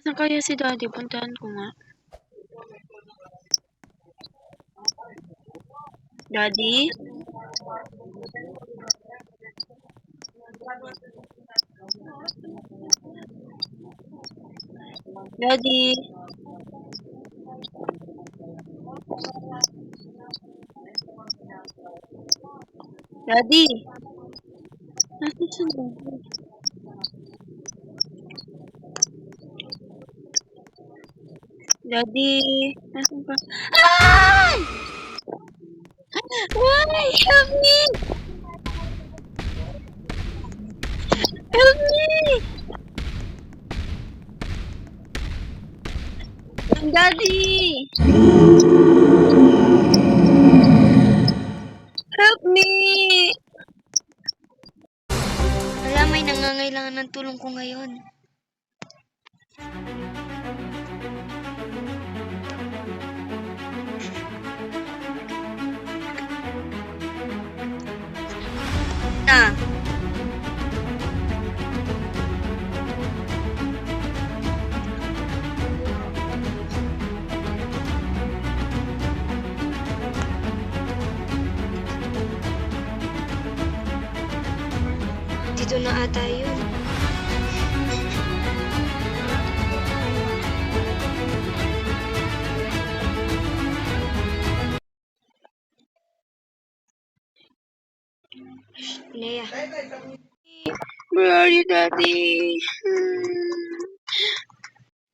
Saan kaya si Daddy? Puntahan ko nga. Daddy? Daddy? Daddy? Nasaan si Daddy? Daddy? Nasaan ka? Ay! Why? Help me! Help me! Daddy! Help me! Wala, may nangangailangan ng tulong ko ngayon. Na. Dito na ata yun. Leia. Where are you, Daddy?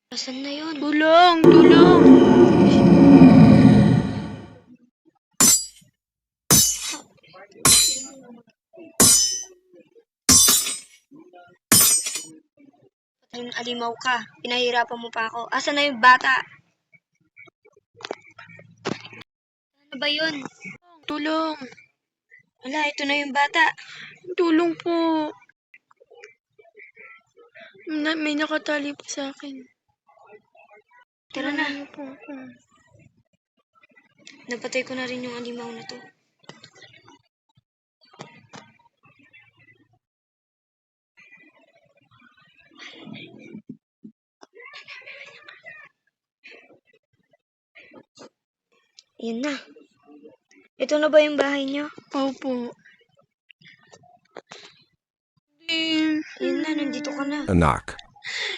Asan na yun? Tulong! Tulong! Alimaw ka. Pinahirapan mo pa ako. Asan na yung bata? Ano ba yun? Tulong! Wala, ito na yung bata. Tulong po! May nakatali po sa akin. Tara na. Ano po ako? Napatay ko na rin yung alimaw na to. Yan na. Ito na ba yung bahay niyo? Opo. Yan na, nandito ka na. Anak.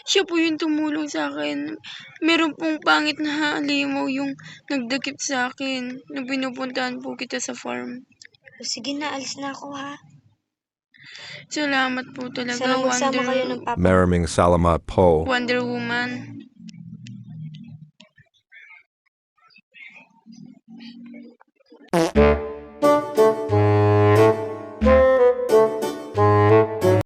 Siya po yung tumulong sa akin. Meron pong pangit na halimaw yung nagdakip sa akin nung pinupuntahan po kita sa farm. Sige na, alis na ako ha. Salamat po talaga, Sana magsama kayo ng papa. Maraming salamat po. Wonder Woman.